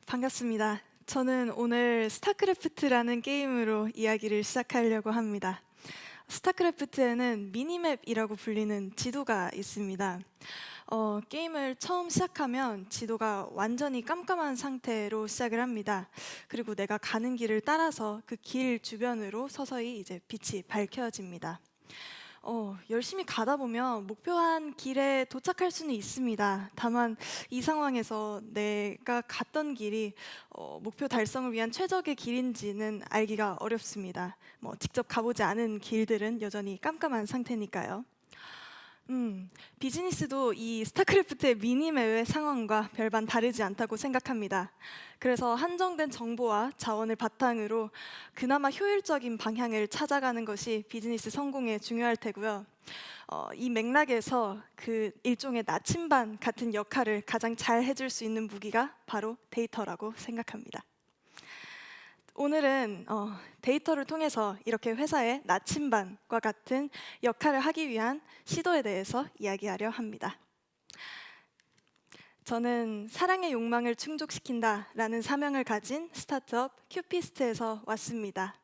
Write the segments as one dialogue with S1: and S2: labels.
S1: 반갑습니다. 저는 오늘 스타크래프트라는 게임으로 이야기를 시작하려고 합니다. 스타크래프트에는 미니맵이라고 불리는 지도가 있습니다. 게임을 처음 시작하면 지도가 완전히 깜깜한 상태로 시작을 합니다. 그리고 내가 가는 길을 따라서 그 길 주변으로 서서히 이제 빛이 밝혀집니다. 열심히 가다 보면 목표한 길에 도착할 수는 있습니다. 다만 이 상황에서 내가 갔던 길이 목표 달성을 위한 최적의 길인지는 알기가 어렵습니다. 직접 가보지 않은 길들은 여전히 깜깜한 상태니까요. 비즈니스도 이 스타크래프트의 미니맵의 상황과 별반 다르지 않다고 생각합니다. 그래서 한정된 정보와 자원을 바탕으로 그나마 효율적인 방향을 찾아가는 것이 비즈니스 성공에 중요할 테고요. 이 맥락에서 그 일종의 나침반 같은 역할을 가장 잘 해줄 수 있는 무기가 바로 데이터라고 생각합니다. 오늘은 데이터를 통해서 이렇게 회사의 나침반과 같은 역할을 하기 위한 시도에 대해서 이야기하려 합니다. 저는 사랑의 욕망을 충족시킨다라는 사명을 가진 스타트업 큐피스트에서 왔습니다.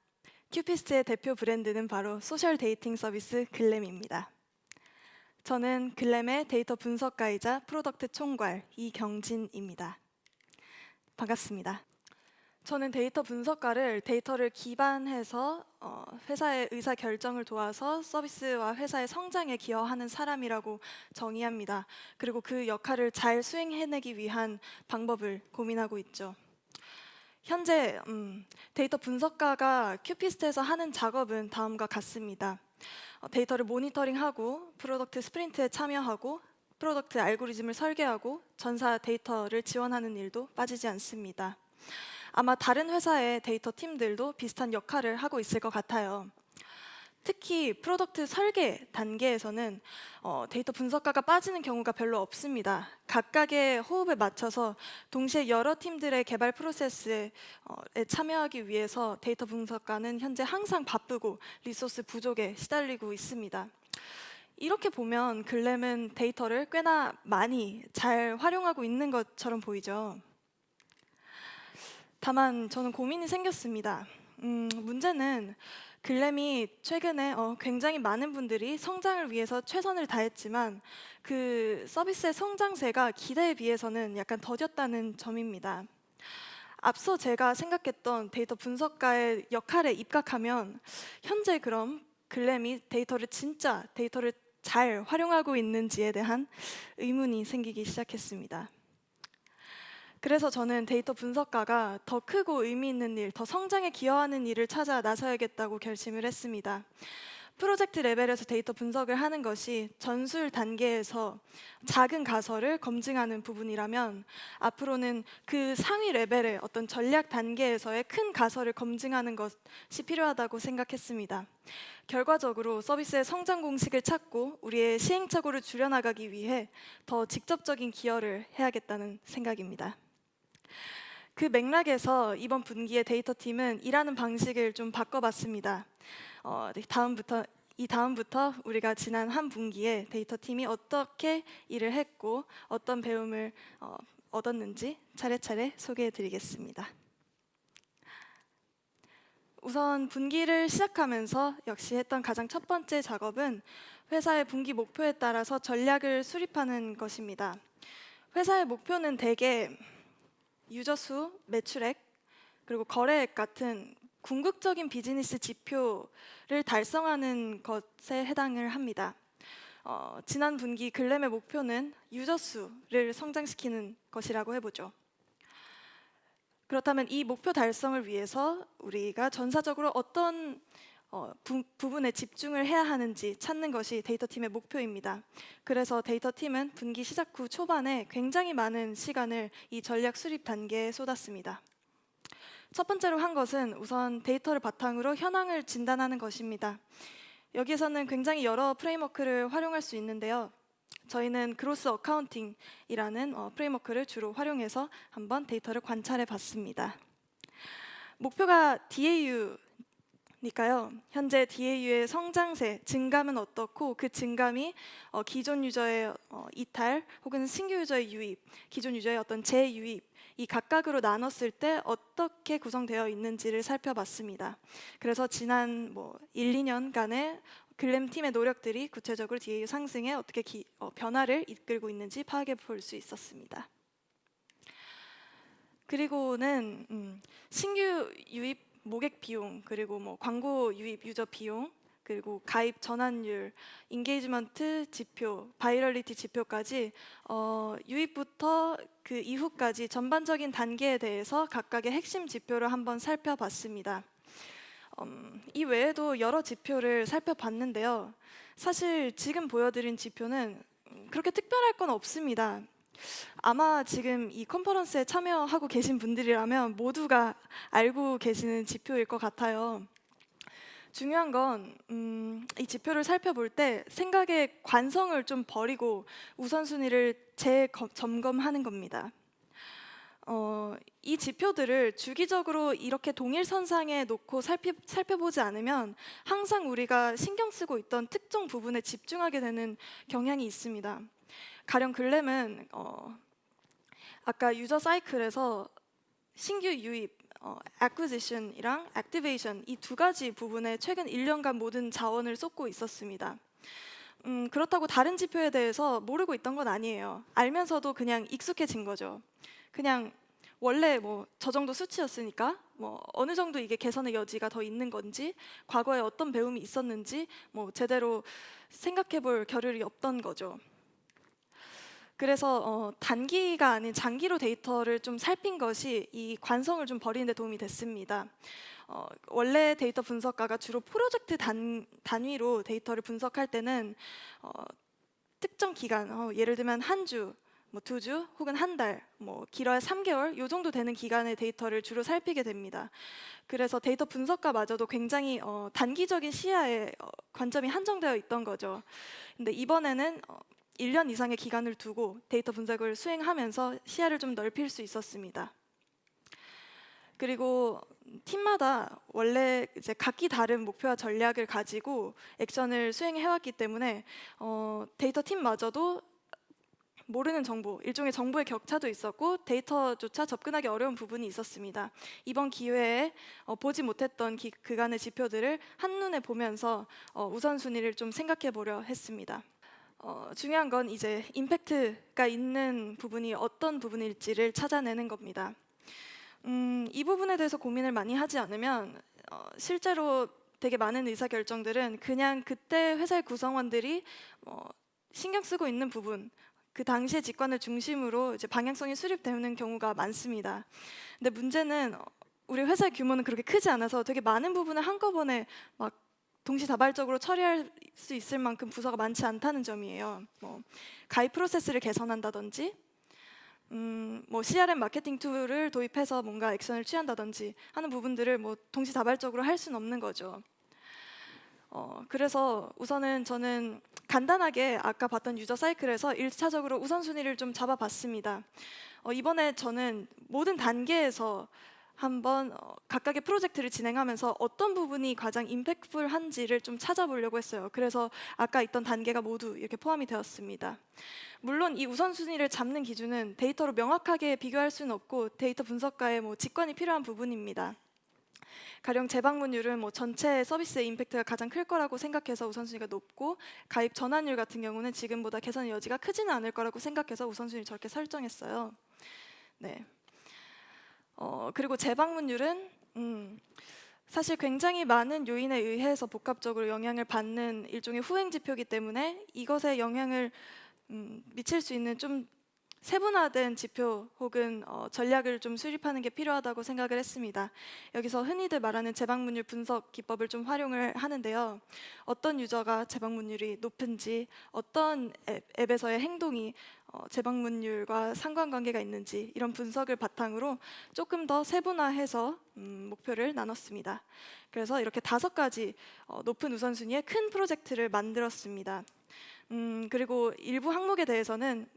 S1: 큐피스트의 대표 브랜드는 바로 소셜 데이팅 서비스 글램입니다. 저는 글램의 데이터 분석가이자 프로덕트 총괄 이경진입니다. 반갑습니다. 저는 데이터 분석가를 데이터를 기반해서 회사의 의사 결정을 도와서 서비스와 회사의 성장에 기여하는 사람이라고 정의합니다. 그리고 그 역할을 잘 수행해내기 위한 방법을 고민하고 있죠. 현재 데이터 분석가가 큐피스트에서 하는 작업은 다음과 같습니다. 데이터를 모니터링하고 프로덕트 스프린트에 참여하고 프로덕트 알고리즘을 설계하고 전사 데이터를 지원하는 일도 빠지지 않습니다. 아마 다른 회사의 데이터 팀들도 비슷한 역할을 하고 있을 것 같아요. 특히 프로덕트 설계 단계에서는 데이터 분석가가 빠지는 경우가 별로 없습니다. 각각의 호흡에 맞춰서 동시에 여러 팀들의 개발 프로세스에 참여하기 위해서 데이터 분석가는 현재 항상 바쁘고 리소스 부족에 시달리고 있습니다. 이렇게 보면 글램은 데이터를 꽤나 많이 잘 활용하고 있는 것처럼 보이죠. 다만 저는 고민이 생겼습니다. 문제는 글램이 최근에 굉장히 많은 분들이 성장을 위해서 최선을 다했지만 그 서비스의 성장세가 기대에 비해서는 약간 더뎠다는 점입니다. 앞서 제가 생각했던 데이터 분석가의 역할에 입각하면 현재 그럼 글램이 데이터를 잘 활용하고 있는지에 대한 의문이 생기기 시작했습니다. 그래서 저는 데이터 분석가가 더 크고 의미 있는 일, 더 성장에 기여하는 일을 찾아 나서야겠다고 결심을 했습니다. 프로젝트 레벨에서 데이터 분석을 하는 것이 전술 단계에서 작은 가설을 검증하는 부분이라면 앞으로는 그 상위 레벨의 어떤 전략 단계에서의 큰 가설을 검증하는 것이 필요하다고 생각했습니다. 결과적으로 서비스의 성장 공식을 찾고 우리의 시행착오를 줄여나가기 위해 더 직접적인 기여를 해야겠다는 생각입니다. 그 맥락에서 이번 분기의 데이터 팀은 일하는 방식을 좀 바꿔봤습니다. 네, 다음부터 우리가 지난 한 분기에 데이터 팀이 어떻게 일을 했고 어떤 배움을 얻었는지 차례차례 소개해드리겠습니다. 우선 분기를 시작하면서 역시 했던 가장 첫 번째 작업은 회사의 분기 목표에 따라서 전략을 수립하는 것입니다. 회사의 목표는 대개 유저 수, 매출액, 그리고 거래액 같은 궁극적인 비즈니스 지표를 달성하는 것에 해당을 합니다. 지난 분기 글램의 목표는 유저 수를 성장시키는 것이라고 해보죠. 그렇다면 이 목표 달성을 위해서 우리가 전사적으로 어떤 부분에 집중을 해야 하는지 찾는 것이 데이터 팀의 목표입니다. 그래서 데이터 팀은 분기 시작 후 초반에 굉장히 많은 시간을 이 전략 수립 단계에 쏟았습니다. 첫 번째로 한 것은 우선 데이터를 바탕으로 현황을 진단하는 것입니다. 여기에서는 굉장히 여러 프레임워크를 활용할 수 있는데요. 저희는 그로스 어카운팅이라는 프레임워크를 주로 활용해서 한번 데이터를 관찰해 봤습니다. 목표가 DAU 니까요. 현재 DAU의 성장세, 증감은 어떻고 그 증감이 기존 유저의 이탈 혹은 신규 유저의 유입, 기존 유저의 어떤 재유입 이 각각으로 나눴을 때 어떻게 구성되어 있는지를 살펴봤습니다. 그래서 지난 1, 2년간의 글램 팀의 노력들이 구체적으로 DAU 상승에 어떻게 변화를 이끌고 있는지 파악해 볼 수 있었습니다. 그리고는 신규 유입 모객 비용, 그리고 광고 유입 유저 비용, 그리고 가입 전환율, 인게이지먼트 지표, 바이럴리티 지표까지 유입부터 그 이후까지 전반적인 단계에 대해서 각각의 핵심 지표를 한번 살펴봤습니다. 이 외에도 여러 지표를 살펴봤는데요. 사실 지금 보여드린 지표는 그렇게 특별할 건 없습니다. 아마 지금 이 컨퍼런스에 참여하고 계신 분들이라면 모두가 알고 계시는 지표일 것 같아요. 중요한 건 이 지표를 살펴볼 때 생각의 관성을 좀 버리고 우선순위를 재점검하는 겁니다. 이 지표들을 주기적으로 이렇게 동일선상에 놓고 살펴보지 않으면 항상 우리가 신경 쓰고 있던 특정 부분에 집중하게 되는 경향이 있습니다. 가령 글램은 아까 유저 사이클에서 신규 유입, acquisition이랑 activation 이 두 가지 부분에 최근 1년간 모든 자원을 쏟고 있었습니다. 그렇다고 다른 지표에 대해서 모르고 있던 건 아니에요. 알면서도 그냥 익숙해진 거죠. 그냥 원래 저 정도 수치였으니까 어느 정도 이게 개선의 여지가 더 있는 건지 과거에 어떤 배움이 있었는지 제대로 생각해 볼 겨를이 없던 거죠. 그래서 단기가 아닌 장기로 데이터를 좀 살핀 것이 이 관성을 좀 버리는 데 도움이 됐습니다. 원래 데이터 분석가가 주로 프로젝트 단위로 데이터를 분석할 때는 특정 기간, 예를 들면 한 주, 2주 혹은 한 달, 길어야 3개월 이 정도 되는 기간의 데이터를 주로 살피게 됩니다. 그래서 데이터 분석가마저도 굉장히 단기적인 시야에 관점이 한정되어 있던 거죠. 근데 이번에는 1년 이상의 기간을 두고 데이터 분석을 수행하면서 시야를 좀 넓힐 수 있었습니다. 그리고 팀마다 원래 이제 각기 다른 목표와 전략을 가지고 액션을 수행해왔기 때문에 데이터 팀마저도 모르는 정보, 일종의 정보의 격차도 있었고 데이터조차 접근하기 어려운 부분이 있었습니다. 이번 기회에 보지 못했던 그간의 지표들을 한눈에 보면서 우선순위를 좀 생각해 보려 했습니다. 중요한 건 이제 임팩트가 있는 부분이 어떤 부분일지를 찾아내는 겁니다. 이 부분에 대해서 고민을 많이 하지 않으면 실제로 되게 많은 의사결정들은 그냥 그때 회사의 구성원들이 신경 쓰고 있는 부분, 그 당시의 직관을 중심으로 이제 방향성이 수립되는 경우가 많습니다. 근데 문제는 우리 회사의 규모는 그렇게 크지 않아서 되게 많은 부분을 한꺼번에 막 동시다발적으로 처리할 수 있을 만큼 부서가 많지 않다는 점이에요. 가입 프로세스를 개선한다든지, CRM 마케팅 툴을 도입해서 뭔가 액션을 취한다든지 하는 부분들을 동시다발적으로 할 수는 없는 거죠. 그래서 우선은 저는 간단하게 아까 봤던 유저 사이클에서 1차적으로 우선순위를 좀 잡아봤습니다. 이번에 저는 모든 단계에서 한번 각각의 프로젝트를 진행하면서 어떤 부분이 가장 임팩트풀한지를 좀 찾아보려고 했어요. 그래서 아까 있던 단계가 모두 이렇게 포함이 되었습니다. 물론 이 우선순위를 잡는 기준은 데이터로 명확하게 비교할 수는 없고 데이터 분석가의 직관이 필요한 부분입니다. 가령 재방문율은 전체 서비스의 임팩트가 가장 클 거라고 생각해서 우선순위가 높고 가입 전환율 같은 경우는 지금보다 개선의 여지가 크지는 않을 거라고 생각해서 우선순위를 저렇게 설정했어요. 네. 그리고 재방문율은 사실 굉장히 많은 요인에 의해서 복합적으로 영향을 받는 일종의 후행 지표이기 때문에 이것에 영향을 미칠 수 있는 좀 세분화된 지표 혹은 전략을 좀 수립하는 게 필요하다고 생각을 했습니다. 여기서 흔히들 말하는 재방문율 분석 기법을 좀 활용을 하는데요. 어떤 유저가 재방문율이 높은지, 어떤 앱에서의 행동이 재방문율과 상관관계가 있는지 이런 분석을 바탕으로 조금 더 세분화해서 목표를 나눴습니다. 그래서 이렇게 5가지 높은 우선순위의 큰 프로젝트를 만들었습니다. 그리고 일부 항목에 대해서는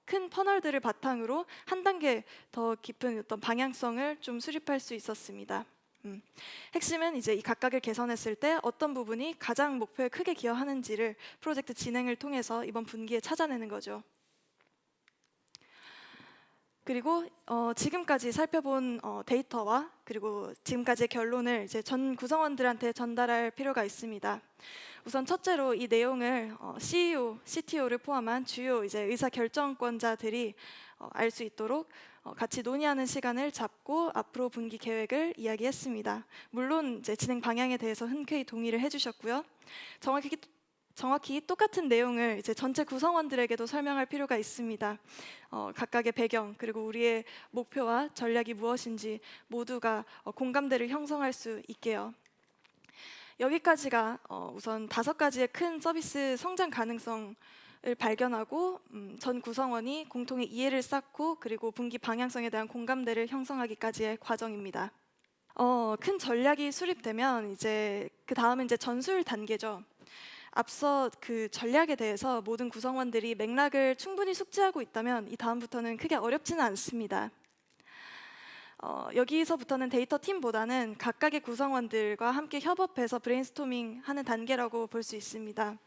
S1: 큰 퍼널들을 바탕으로 한 단계 더 깊은 어떤 방향성을 좀 수립할 수 있었습니다. 핵심은 이제 이 각각을 개선했을 때 어떤 부분이 가장 목표에 크게 기여하는지를 프로젝트 진행을 통해서 이번 분기에 찾아내는 거죠. 그리고 지금까지 살펴본 데이터와 그리고 지금까지의 결론을 이제 전 구성원들한테 전달할 필요가 있습니다. 우선 첫째로 이 내용을 CEO, CTO를 포함한 주요 이제 의사 결정권자들이 알 수 있도록 같이 논의하는 시간을 잡고 앞으로 분기 계획을 이야기했습니다. 물론 이제 진행 방향에 대해서 흔쾌히 동의를 해주셨고요. 정확히 똑같은 내용을 이제 전체 구성원들에게도 설명할 필요가 있습니다. 각각의 배경 그리고 우리의 목표와 전략이 무엇인지 모두가 공감대를 형성할 수 있게요. 여기까지가 우선 5가지의 큰 서비스 성장 가능성을 발견하고 전 구성원이 공통의 이해를 쌓고 그리고 분기 방향성에 대한 공감대를 형성하기까지의 과정입니다. 큰 전략이 수립되면 이제 그 다음은 이제 전술 단계죠. 앞서 그 전략에 대해서 모든 구성원들이 맥락을 충분히 숙지하고 있다면 이 다음부터는 크게 어렵지는 않습니다. 여기서부터는 데이터 팀보다는 각각의 구성원들과 함께 협업해서 브레인스토밍하는 단계라고 볼 수 있습니다.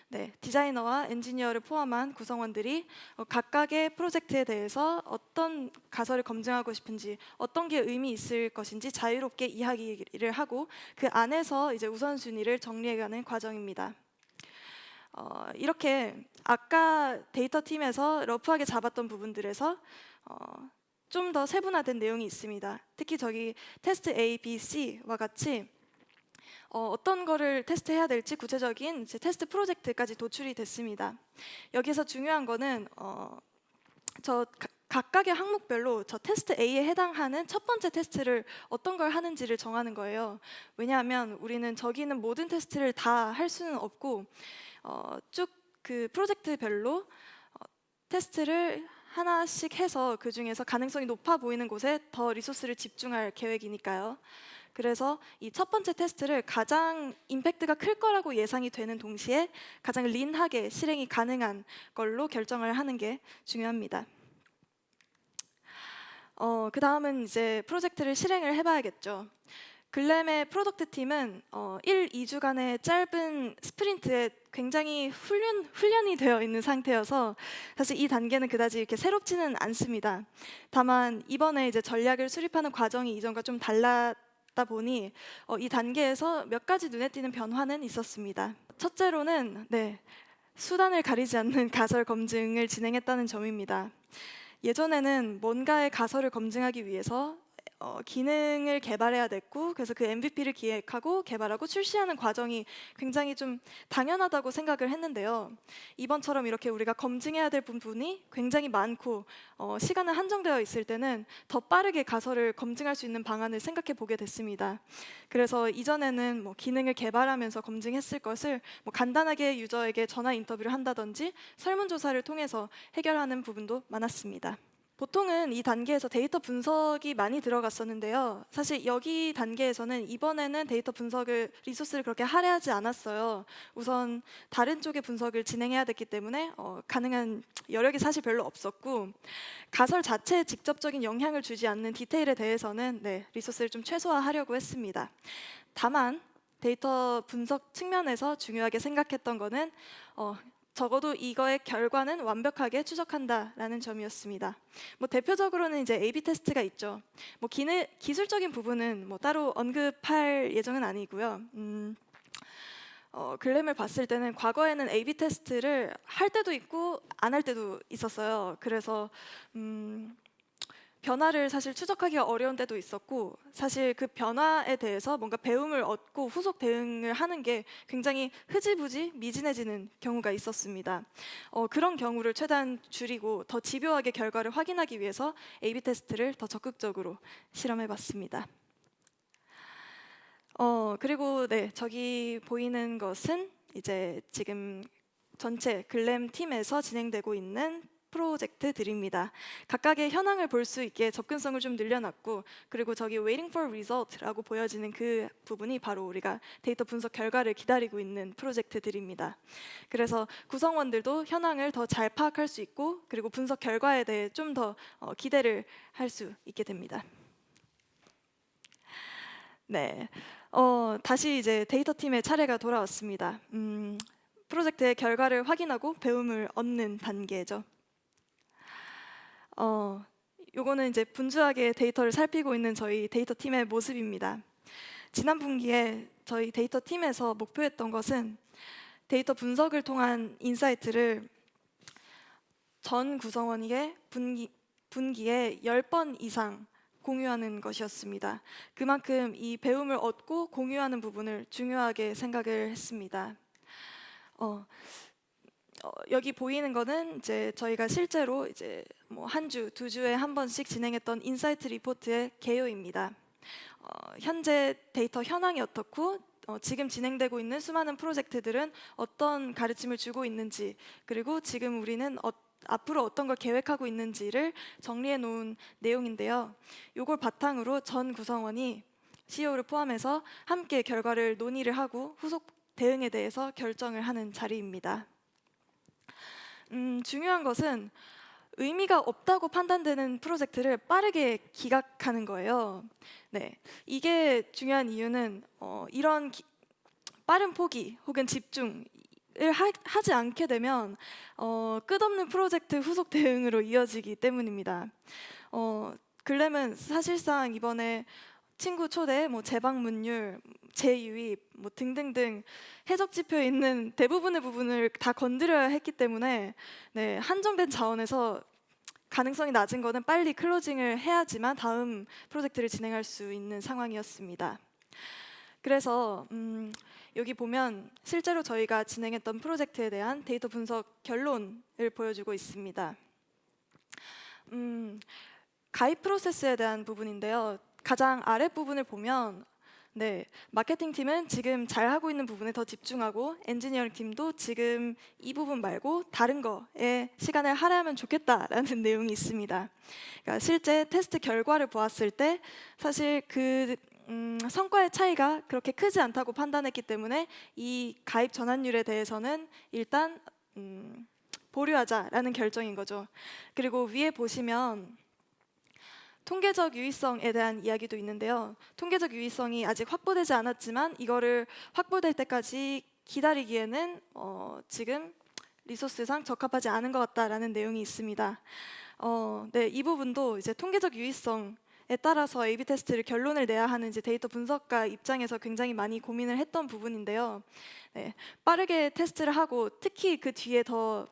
S1: 네, 디자이너와 엔지니어를 포함한 구성원들이 각각의 프로젝트에 대해서 어떤 가설을 검증하고 싶은지, 어떤 게 의미 있을 것인지 자유롭게 이야기를 하고 그 안에서 이제 우선순위를 정리해가는 과정입니다. 이렇게 아까 데이터 팀에서 러프하게 잡았던 부분들에서 좀 더 세분화된 내용이 있습니다. 특히 저기 테스트 A, B, C와 같이 어떤 거를 테스트해야 될지 구체적인 이제 테스트 프로젝트까지 도출이 됐습니다. 여기서 중요한 거는 각각의 항목별로 저 테스트 A에 해당하는 첫 번째 테스트를 어떤 걸 하는지를 정하는 거예요. 왜냐하면 우리는 저기 있는 모든 테스트를 다 할 수는 없고 쭉 그 프로젝트별로 테스트를 하나씩 해서 그 중에서 가능성이 높아 보이는 곳에 더 리소스를 집중할 계획이니까요. 그래서 이 첫 번째 테스트를 가장 임팩트가 클 거라고 예상이 되는 동시에 가장 린하게 실행이 가능한 걸로 결정을 하는 게 중요합니다. 그 다음은 이제 프로젝트를 실행을 해봐야겠죠. 글램의 프로덕트 팀은 1, 2주간의 짧은 스프린트에 굉장히 훈련이 되어 있는 상태여서 사실 이 단계는 그다지 이렇게 새롭지는 않습니다. 다만 이번에 이제 전략을 수립하는 과정이 이전과 좀 달랐다 보니 이 단계에서 몇 가지 눈에 띄는 변화는 있었습니다. 첫째로는 수단을 가리지 않는 가설 검증을 진행했다는 점입니다. 예전에는 뭔가의 가설을 검증하기 위해서 기능을 개발해야 됐고 그래서 그 MVP를 기획하고 개발하고 출시하는 과정이 굉장히 좀 당연하다고 생각을 했는데요. 이번처럼 이렇게 우리가 검증해야 될 부분이 굉장히 많고 시간은 한정되어 있을 때는 더 빠르게 가설을 검증할 수 있는 방안을 생각해 보게 됐습니다. 그래서 이전에는 뭐 기능을 개발하면서 검증했을 것을 뭐 간단하게 유저에게 전화 인터뷰를 한다든지 설문조사를 통해서 해결하는 부분도 많았습니다. 보통은 이 단계에서 데이터 분석이 많이 들어갔었는데요. 사실 여기 단계에서는 이번에는 데이터 분석을 리소스를 그렇게 할애하지 않았어요. 우선 다른 쪽의 분석을 진행해야 됐기 때문에 가능한 여력이 사실 별로 없었고 가설 자체에 직접적인 영향을 주지 않는 디테일에 대해서는 리소스를 좀 최소화하려고 했습니다. 다만 데이터 분석 측면에서 중요하게 생각했던 거는 적어도 이거의 결과는 완벽하게 추적한다라는 점이었습니다. 뭐 대표적으로는 이제 A/B 테스트가 있죠. 뭐 기술적인 부분은 뭐 따로 언급할 예정은 아니고요. 글램을 봤을 때는 과거에는 A/B 테스트를 할 때도 있고 안 할 때도 있었어요. 그래서 변화를 사실 추적하기가 어려운 때도 있었고 사실 그 변화에 대해서 뭔가 배움을 얻고 후속 대응을 하는 게 굉장히 흐지부지 미진해지는 경우가 있었습니다. 그런 경우를 최대한 줄이고 더 집요하게 결과를 확인하기 위해서 A/B 테스트를 더 적극적으로 실험해봤습니다. 그리고 저기 보이는 것은 이제 지금 전체 글램 팀에서 진행되고 있는 프로젝트들입니다. 각각의 현황을 볼 수 있게 접근성을 좀 늘려놨고 그리고 저기 waiting for result라고 보여지는 그 부분이 바로 우리가 데이터 분석 결과를 기다리고 있는 프로젝트들입니다. 그래서 구성원들도 현황을 더 잘 파악할 수 있고 그리고 분석 결과에 대해 좀 더 기대를 할 수 있게 됩니다. 네, 다시 이제 데이터 팀의 차례가 돌아왔습니다. 프로젝트의 결과를 확인하고 배움을 얻는 단계죠. 요거는 이제 분주하게 데이터를 살피고 있는 저희 데이터 팀의 모습입니다. 지난 분기에 저희 데이터 팀에서 목표했던 것은 데이터 분석을 통한 인사이트를 전 구성원에게 분기에 10번 이상 공유하는 것이었습니다. 그만큼 이 배움을 얻고 공유하는 부분을 중요하게 생각을 했습니다. 여기 보이는 거는 이제 저희가 실제로 이제 뭐 한 주, 두 주에 한 번씩 진행했던 인사이트 리포트의 개요입니다. 현재 데이터 현황이 어떻고 지금 진행되고 있는 수많은 프로젝트들은 어떤 가르침을 주고 있는지, 그리고 지금 우리는 앞으로 어떤 걸 계획하고 있는지를 정리해 놓은 내용인데요. 이걸 바탕으로 전 구성원이 CEO를 포함해서 함께 결과를 논의를 하고 후속 대응에 대해서 결정을 하는 자리입니다. 중요한 것은 의미가 없다고 판단되는 프로젝트를 빠르게 기각하는 거예요. 네, 이게 중요한 이유는 이런 빠른 포기 혹은 집중을 하지 않게 되면 끝없는 프로젝트 후속 대응으로 이어지기 때문입니다. 글램은 사실상 이번에 친구 초대, 뭐 재방문율, 재유입 뭐 등등등 해적 지표에 있는 대부분의 부분을 다 건드려야 했기 때문에 네, 한정된 자원에서 가능성이 낮은 거는 빨리 클로징을 해야지만 다음 프로젝트를 진행할 수 있는 상황이었습니다. 그래서 여기 보면 실제로 저희가 진행했던 프로젝트에 대한 데이터 분석 결론을 보여주고 있습니다. 가입 프로세스에 대한 부분인데요. 가장 아랫부분을 보면 네, 마케팅 팀은 지금 잘하고 있는 부분에 더 집중하고 엔지니어링 팀도 지금 이 부분 말고 다른 거에 시간을 할애하면 좋겠다라는 내용이 있습니다. 그러니까 실제 테스트 결과를 보았을 때 사실 그 성과의 차이가 그렇게 크지 않다고 판단했기 때문에 이 가입 전환율에 대해서는 일단 보류하자라는 결정인 거죠. 그리고 위에 보시면 통계적 유의성에 대한 이야기도 있는데요. 통계적 유의성이 아직 확보되지 않았지만 이거를 확보될 때까지 기다리기에는 지금 리소스상 적합하지 않은 것 같다라는 내용이 있습니다. 네, 이 부분도 이제 통계적 유의성에 따라서 A/B 테스트를 결론을 내야 하는 이제 데이터 분석가 입장에서 굉장히 많이 고민을 했던 부분인데요. 네, 빠르게 테스트를 하고 특히 그 뒤에 더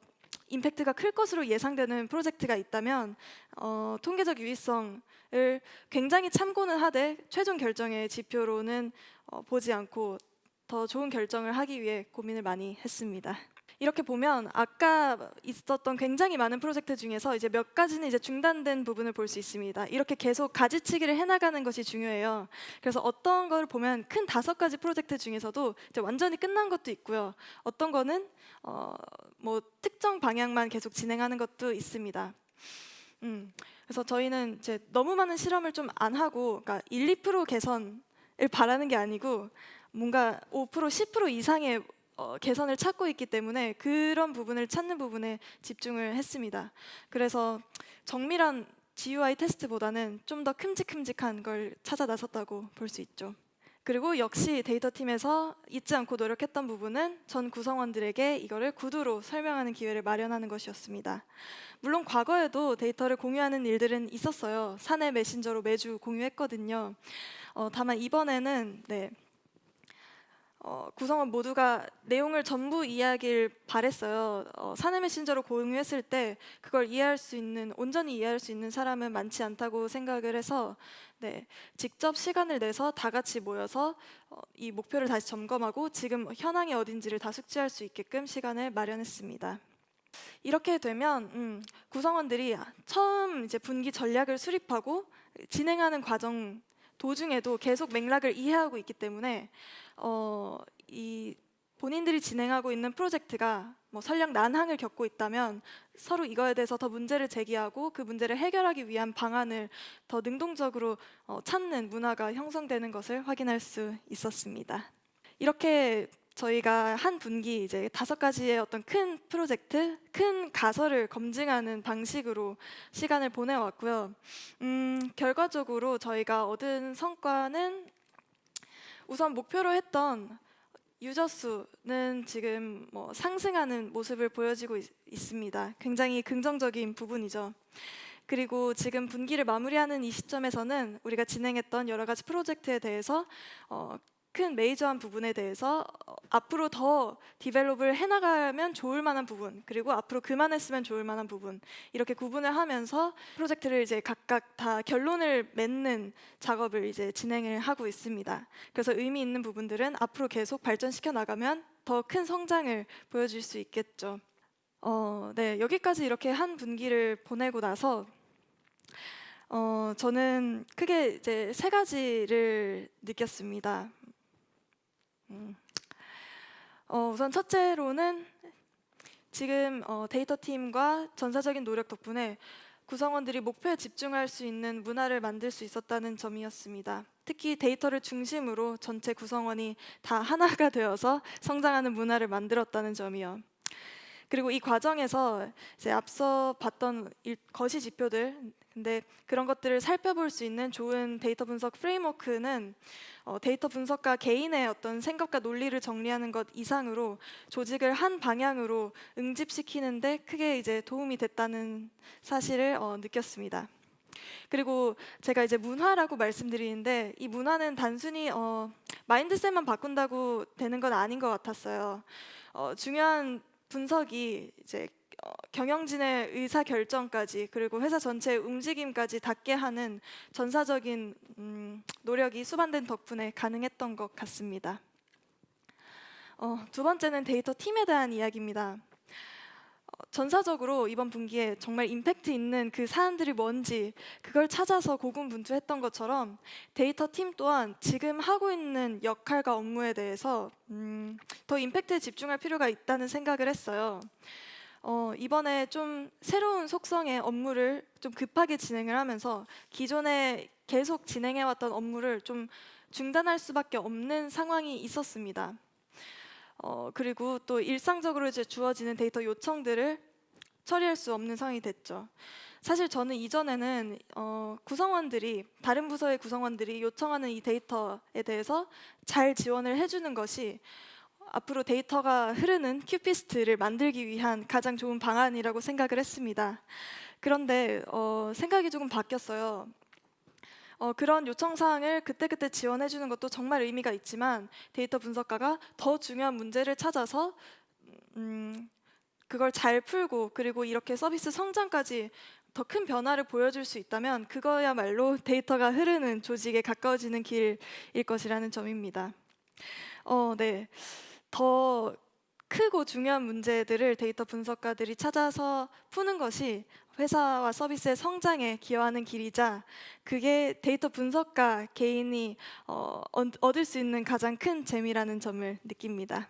S1: 임팩트가 클 것으로 예상되는 프로젝트가 있다면 통계적 유의성을 굉장히 참고는 하되 최종 결정의 지표로는 보지 않고 더 좋은 결정을 하기 위해 고민을 많이 했습니다. 이렇게 보면 아까 있었던 굉장히 많은 프로젝트 중에서 이제 몇 가지는 이제 중단된 부분을 볼 수 있습니다. 이렇게 계속 가지치기를 해나가는 것이 중요해요. 그래서 어떤 걸 보면 큰 5가지 프로젝트 중에서도 이제 완전히 끝난 것도 있고요. 어떤 거는 뭐 특정 방향만 계속 진행하는 것도 있습니다. 그래서 저희는 이제 너무 많은 실험을 좀 안 하고, 그러니까 1, 2% 개선을 바라는 게 아니고 뭔가 5%, 10% 이상의 개선을 찾고 있기 때문에 그런 부분을 찾는 부분에 집중을 했습니다. 그래서 정밀한 GUI 테스트보다는 좀 더 큼직큼직한 걸 찾아 나섰다고 볼 수 있죠. 그리고 역시 데이터 팀에서 잊지 않고 노력했던 부분은 전 구성원들에게 이거를 구두로 설명하는 기회를 마련하는 것이었습니다. 물론 과거에도 데이터를 공유하는 일들은 있었어요. 사내 메신저로 매주 공유했거든요. 다만 이번에는 네, 구성원 모두가 내용을 전부 이해하길 바랬어요. 사내 메신저로 공유했을 때 그걸 온전히 이해할 수 있는 사람은 많지 않다고 생각을 해서 네, 직접 시간을 내서 다 같이 모여서 이 목표를 다시 점검하고 지금 현황이 어딘지를 다 숙지할 수 있게끔 시간을 마련했습니다. 이렇게 되면 구성원들이 처음 이제 분기 전략을 수립하고 진행하는 과정 도중에도 계속 맥락을 이해하고 있기 때문에 이 본인들이 진행하고 있는 프로젝트가 뭐 설령 난항을 겪고 있다면 서로 이거에 대해서 더 문제를 제기하고 그 문제를 해결하기 위한 방안을 더 능동적으로 찾는 문화가 형성되는 것을 확인할 수 있었습니다. 이렇게 저희가 한 분기 이제 5가지의 어떤 큰 프로젝트, 큰 가설을 검증하는 방식으로 시간을 보내왔고요. 결과적으로 저희가 얻은 성과는 우선 목표로 했던 유저 수는 지금 상승하는 모습을 보여지고 있습니다. 굉장히 긍정적인 부분이죠. 그리고 지금 분기를 마무리하는 이 시점에서는 우리가 진행했던 여러 가지 프로젝트에 대해서 큰 메이저한 부분에 대해서 앞으로 더 디벨롭을 해나가면 좋을 만한 부분, 그리고 앞으로 그만했으면 좋을 만한 부분, 이렇게 구분을 하면서 프로젝트를 이제 각각 다 결론을 맺는 작업을 이제 진행을 하고 있습니다. 그래서 의미 있는 부분들은 앞으로 계속 발전시켜 나가면 더 큰 성장을 보여줄 수 있겠죠. 네, 여기까지 이렇게 한 분기를 보내고 나서 저는 크게 이제 세 가지를 느꼈습니다. 우선 첫째로는 지금 데이터 팀과 전사적인 노력 덕분에 구성원들이 목표에 집중할 수 있는 문화를 만들 수 있었다는 점이었습니다. 특히 데이터를 중심으로 전체 구성원이 다 하나가 되어서 성장하는 문화를 만들었다는 점이요. 그리고 이 과정에서 이제 앞서 봤던 거시 지표들, 근데 그런 것들을 살펴볼 수 있는 좋은 데이터 분석 프레임워크는 데이터 분석가 개인의 어떤 생각과 논리를 정리하는 것 이상으로 조직을 한 방향으로 응집시키는데 크게 이제 도움이 됐다는 사실을 느꼈습니다. 그리고 제가 이제 문화라고 말씀드리는데 이 문화는 단순히 마인드셋만 바꾼다고 되는 건 아닌 것 같았어요. 중요한 분석이 이제 경영진의 의사 결정까지, 그리고 회사 전체의 움직임까지 닿게 하는 전사적인 노력이 수반된 덕분에 가능했던 것 같습니다. 두 번째는 데이터 팀에 대한 이야기입니다. 전사적으로 이번 분기에 정말 임팩트 있는 그 사안들이 뭔지 그걸 찾아서 고군분투했던 것처럼 데이터 팀 또한 지금 하고 있는 역할과 업무에 대해서 더 임팩트에 집중할 필요가 있다는 생각을 했어요. 이번에 좀 새로운 속성의 업무를 좀 급하게 진행을 하면서 기존에 계속 진행해왔던 업무를 좀 중단할 수밖에 없는 상황이 있었습니다. 그리고 또 일상적으로 이제 주어지는 데이터 요청들을 처리할 수 없는 상황이 됐죠. 사실 저는 이전에는 구성원들이, 다른 부서의 구성원들이 요청하는 이 데이터에 대해서 잘 지원을 해주는 것이 앞으로 데이터가 흐르는 큐피스트를 만들기 위한 가장 좋은 방안이라고 생각을 했습니다. 그런데 생각이 조금 바뀌었어요. 그런 요청사항을 그때그때 지원해주는 것도 정말 의미가 있지만 데이터 분석가가 더 중요한 문제를 찾아서 그걸 잘 풀고, 그리고 이렇게 서비스 성장까지 더 큰 변화를 보여줄 수 있다면 그거야말로 데이터가 흐르는 조직에 가까워지는 길일 것이라는 점입니다. 네. 더 크고 중요한 문제들을 데이터 분석가들이 찾아서 푸는 것이 회사와 서비스의 성장에 기여하는 길이자, 그게 데이터 분석가 개인이 얻을 수 있는 가장 큰 재미라는 점을 느낍니다.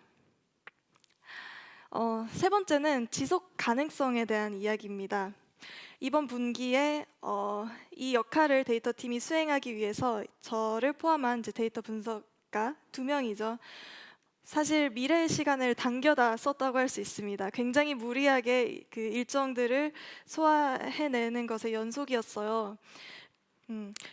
S1: 세 번째는 지속 가능성에 대한 이야기입니다. 이번 분기에 이 역할을 데이터 팀이 수행하기 위해서 저를 포함한 이제 데이터 분석가 2명이죠. 사실 미래의 시간을 당겨다 썼다고 할 수 있습니다. 굉장히 무리하게 그 일정들을 소화해내는 것의 연속이었어요.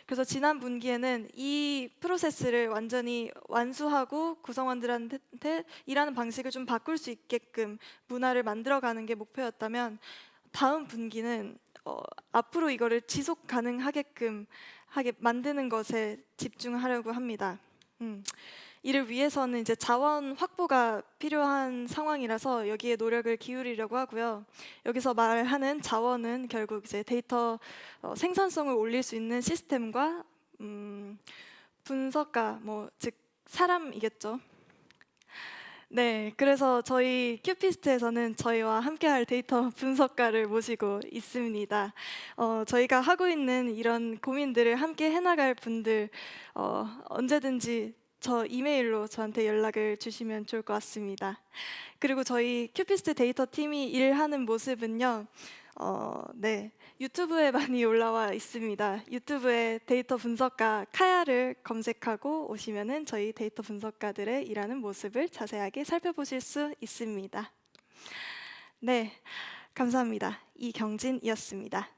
S1: 그래서 지난 분기에는 이 프로세스를 완전히 완수하고 구성원들한테 일하는 방식을 좀 바꿀 수 있게끔 문화를 만들어가는 게 목표였다면, 다음 분기는 앞으로 이거를 지속 가능하게끔 만드는 것에 집중하려고 합니다. 이를 위해서는 이제 자원 확보가 필요한 상황이라서 여기에 노력을 기울이려고 하고요. 여기서 말하는 자원은 결국 이제 데이터 생산성을 올릴 수 있는 시스템과 분석가, 즉 사람이겠죠. 네, 그래서 저희 큐피스트에서는 저희와 함께할 데이터 분석가를 모시고 있습니다. 저희가 하고 있는 이런 고민들을 함께 해나갈 분들 언제든지 저 이메일로 저한테 연락을 주시면 좋을 것 같습니다. 그리고 저희 큐피스트 데이터 팀이 일하는 모습은요, 네, 유튜브에 많이 올라와 있습니다. 유튜브에 데이터 분석가 카야를 검색하고 오시면은 저희 데이터 분석가들의 일하는 모습을 자세하게 살펴보실 수 있습니다. 네, 감사합니다. 이경진이었습니다.